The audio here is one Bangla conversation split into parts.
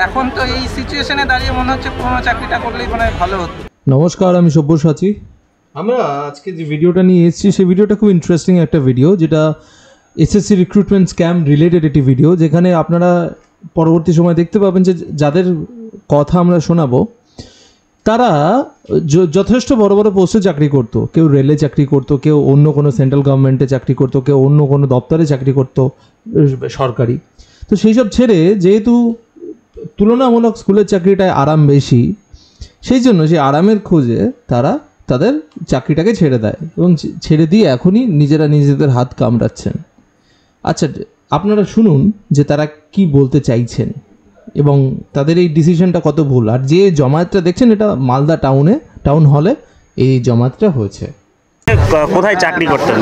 এখন তো এই সিচুয়েশনে দাঁড়িয়ে মনে হচ্ছে পুরোনো চাকরিটা করলেই মনে হয় ভালো হতো। নমস্কার, আমি সব্যসাচী। আমরা আজকে যে ভিডিওটা নিয়ে এসেছি সেই ভিডিওটা খুব ইন্টারেস্টিং একটা ভিডিও, যেটা এসএসসি রিক্রুটমেন্ট স্ক্যাম রিলেটেড একটি ভিডিও, যেখানে আপনারা পরবর্তী সময় দেখতে পাবেন যে যাদের কথা আমরা শোনাবো তারা যথেষ্ট বড় বড় পোস্টে চাকরি করতো। কেউ রেলে চাকরি করতো, কেউ অন্য কোনো সেন্ট্রাল গভর্নমেন্টে চাকরি করতো, কেউ অন্য কোনো দপ্তরে চাকরি করতো সরকারি। তো সেই সব ছেড়ে যেহেতু তুলনামূলক স্কুলের চাকরিটায় আরাম বেশি, সেই জন্য সেই আরামের খোঁজে তারা তাদের চাকরিটাকে ছেড়ে দেয় এবং ছেড়ে দিয়ে এখনই নিজেরা নিজেদের হাত কামড়াচ্ছেন। আচ্ছা, আপনারা শুনুন যে তারা কি বলতে চাইছেন এবং তাদের এই ডিসিশনটা কত ভুল। আর যে জমায়েতটা দেখছেন, এটা মালদা টাউন হলে এই জমায়েতটা হয়েছে। কোথায় চাকরি করতেন?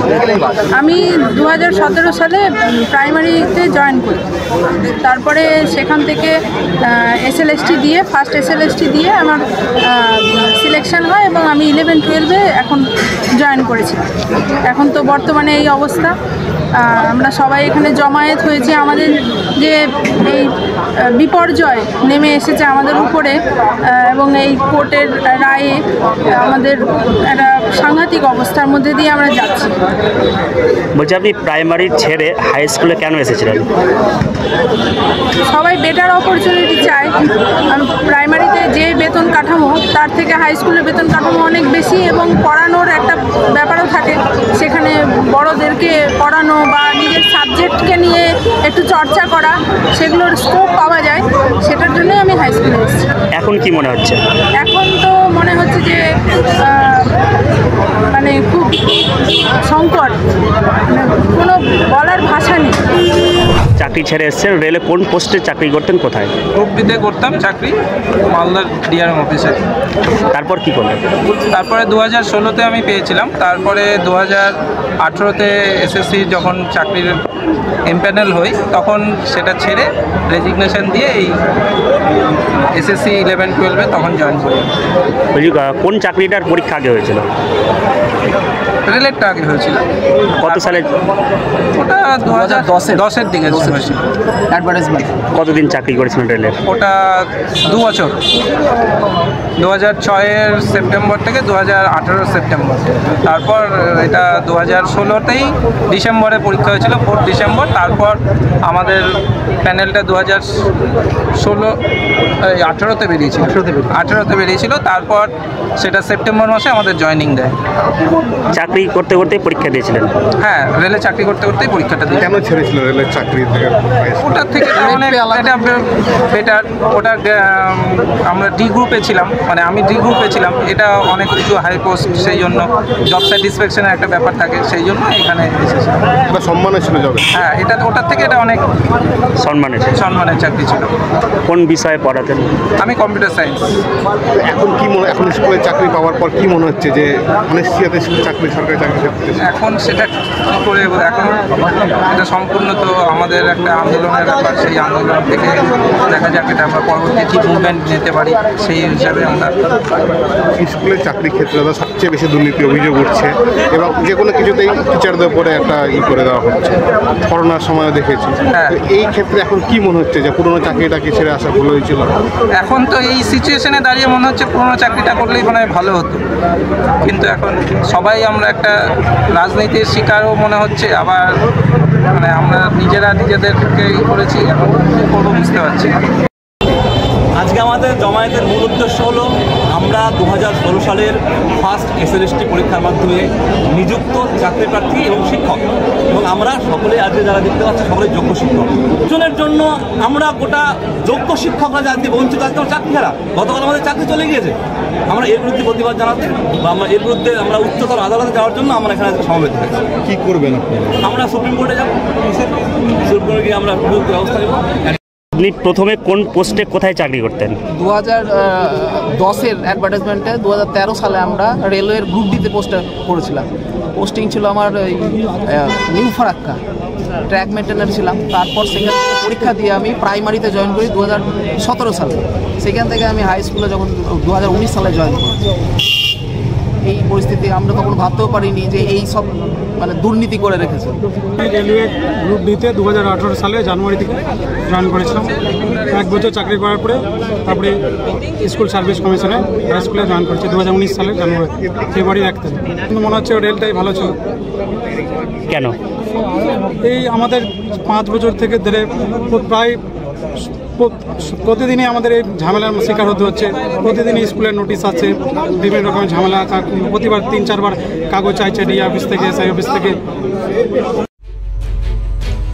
আমি 2017 সালে প্রাইমারিতে জয়েন করি। তারপরে সেখান থেকে এসএলএসটি দিয়ে ফার্স্ট এসএলএসটি দিয়ে আমার সিলেকশন হয় এবং আমি 11-12-এ এখন জয়েন করেছি। এখন তো বর্তমানে এই অবস্থা, আমরা সবাই এখানে জমায়েত হয়েছে। আমাদের যে এই বিপর্যয় নেমে এসেছে আমাদের উপরে এবং এই কোর্টের রায়ে আমাদের একটা সাংঘাতিক অবস্থার মধ্যে দিয়ে আমরা যাচ্ছি। বলছি, আপনি প্রাইমারি ছেড়ে হাই স্কুলে কেন এসেছিলেন? সবাই বেটার অপরচুনিটি চায়। প্রাইমারিতে যে বেতন কাঠামো তার থেকে হাই স্কুলের বেতন কাঠামো অনেক বেশি এবং পড়ানোর একটা ব্যাপারও থাকে। সেখানে বড়দেরকে পড়ানো বা নিজের সাবজেক্টকে নিয়ে একটু চর্চা করা, সেগুলোর স্কোপ পাওয়া যায়। সেটার জন্যই আমি হাই স্কুলে এসেছি। এখন কি মনে হচ্ছে? এখন তো মনে হচ্ছে যে মানে খুব সংকট, কোনো বলার ভাষা নেই। চাকরি ছেড়ে এসেছেন, রেলে কোন পোস্টে চাকরি করতেন? কোথায়? গ্রুপ বিতে করতাম চাকরি, মালদার ডিআরএম অফিসে। তারপর কি করলেন? তারপরে 2016-তে আমি পেয়েছিলাম। তারপরে 2018-তে এসএসসি যখন চাকরির এমপ্যানেল হই, তখন সেটা ছেড়ে রেজিগনেশন দিয়ে এই এসএসসি 11-12-এ তখন জয়েন করি। বলছি, কোন চাকরিটার পরীক্ষা আগে হয়েছিল? রেলেরটা আগে হয়েছিল। কত সালে? ওটা 2010-এর দিকে হয়েছিল। অ্যাডভার্টাইজমেন্ট। কতদিন চাকরি করেছিলেন রেলের? ওটা 2 বছর, 2006-এর সেপ্টেম্বর থেকে 2018-এর সেপ্টেম্বর। তারপর এটা 2016-তেই ডিসেম্বরে পরীক্ষা হয়েছিল, 4 ডিসেম্বর। তারপর আমাদের প্যানেলটা 2018-তে বেরিয়েছিল। তারপর সেটা সেপ্টেম্বর মাসে আমাদের জয়েনিং দেয়। চাকরি করতে করতে পরীক্ষা দিয়েছিলেন? হ্যাঁ, রেলে চাকরি করতে করতেই পরীক্ষাটা দিই। কেন ছেড়েছিল রেলের চাকরি? ওটার থেকে অনেক এটা বেটার। ওটা আমরা ডি গ্রুপে ছিলাম, মানে আমি ডি গ্রুপে ছিলাম। এটা অনেক কিছু হাই পোস্ট, সেই জন্য জব স্যাটিসফ্যাকশনের একটা ব্যাপার থাকে, সেই জন্য এখানে এসেছিলাম। এটা সম্মানের ছিল জবে? হ্যাঁ, এটা ওটার থেকে এটা অনেক সম্মানের চাকরি ছিল। কোন বিষয়ে পড়াতেন? আমি কম্পিউটার সায়েন্স। এখন কি মনে, এখন স্কুলে চাকরি পাওয়ার পর কি মনে হচ্ছে যে অনিশ্চয়তা চাকরি, সরকারি চাকরি? এখন সেটা কী করে, এখন এটা সম্পূর্ণ তো আমাদের একটা আন্দোলনের ব্যাপার। সেই আন্দোলন থেকে দেখা যাক এটা আমরা পরবর্তী কী মুভমেন্ট নিতে পারি, সেই হিসাবে আমরা। স্কুলের চাকরি ক্ষেত্রে সবচেয়ে বেশি দুর্নীতির অভিযোগ উঠছে এবং যে কোনো কিছুতেই টিচারদের উপরে একটা করে দেওয়া হচ্ছে। করোনার সময়ও দেখেছি। হ্যাঁ, এই ক্ষেত্রে এখন কি মনে হচ্ছে যে পুরোনো চাকরিটাকে ছেড়ে আসা ভুল হয়েছিল? এখন তো এই সিচুয়েশনে দাঁড়িয়ে মনে হচ্ছে পুরোনো চাকরিটা করলেই মনে হয় ভালো হতো। কিন্তু এখন সবাই আমরা একটা রাজনীতির শিকারও মনে হচ্ছে, আবার মানে আমরা নিজেদেরকে করেছি। এখন কী করবো বুঝতে পারছি। আজকে আমাদের জমায়েতের মূল উদ্দেশ্য হলো আমরা 2016 সালের ফার্স্ট এসএলএসটি পরীক্ষার মাধ্যমে নিযুক্ত চাকরি প্রার্থী এবং শিক্ষক, এবং আমরা সকলে আজকে যারা দেখতে পাচ্ছি সকলেই যোগ্য শিক্ষক। জনের জন্য আমরা গোটা যোগ্য শিক্ষকরা যাতে বঞ্চিত, আজকে আমার চাকরি হারা। গতকাল আমাদের চাকরি চলে গিয়েছে। আমরা এর বিরুদ্ধে প্রতিবাদ জানাতে বা আমরা এর বিরুদ্ধে আমরা উচ্চতর আদালতে যাওয়ার জন্য আমরা এখানে সমাবেত হয়েছি। কী করবেন আমরা সুপ্রিম কোর্টে যাব, সুপ্রিম কোর্টে গিয়ে আমরা ব্যবস্থা নেব। আপনি প্রথমে কোন পোস্টে কোথায় চাকরি করতেন? 2010-এর অ্যাডভার্টাইজমেন্টে 2013 সালে আমরা রেলওয়ের গ্রুপ ডিতে করেছিলাম। পোস্টিং ছিল আমার নিউ ফারাক্কা, ট্র্যাক মেনটেনার ছিলাম। তারপর সেখান থেকে পরীক্ষা দিয়ে আমি প্রাইমারিতে জয়েন করি 2017 সালে। সেখান থেকে আমি হাই স্কুলে যখন 2019 সালে জয়েন করি। এই পরিস্থিতি আমরা তখন ভাবতেও পারিনি যে এই সব মানে দুর্নীতি করে রেখেছে। রেলওয়ে গ্রুপ ডিতে 2018 সালে জানুয়ারি থেকে জয়েন করেছিলাম। 1 বছর চাকরি করার পরে তারপরে স্কুল সার্ভিস কমিশনে হাই স্কুলে জয়েন করেছি 2019 সালের ফেব্রুয়ারি 1 তারিখ। কিন্তু মনে হচ্ছে রেলটাই ভালো ছিল। কেন? এই আমাদের 5 বছর থেকে ধরে প্রায় প্রতিদিনই আমাদের এই ঝামেলার শিকার হতে হচ্ছে। প্রতিদিন স্কুলের নোটিশ আছে, বিভিন্ন রকমের ঝামেলা, প্রতিবার 3-4 বার কাগজ চাইছে ডি অফিস থেকে, এসআই অফিস থেকে।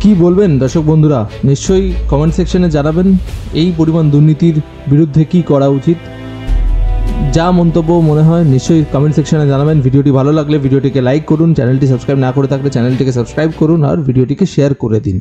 কি বলবেন দর্শক বন্ধুরা, নিশ্চয়ই কমেন্ট সেকশনে জানাবেন এই পরিমাণ দুর্নীতির বিরুদ্ধে কি করা উচিত। যা মন্তব্য মনে হয় নিশ্চয়ই কমেন্ট সেকশনে জানাবেন। ভিডিওটি ভালো লাগলে ভিডিওটিকে লাইক করুন, চ্যানেলটি সাবস্ক্রাইব না করে থাকলে চ্যানেলটিকে সাবস্ক্রাইব করুন আর ভিডিওটিকে শেয়ার করে দিন।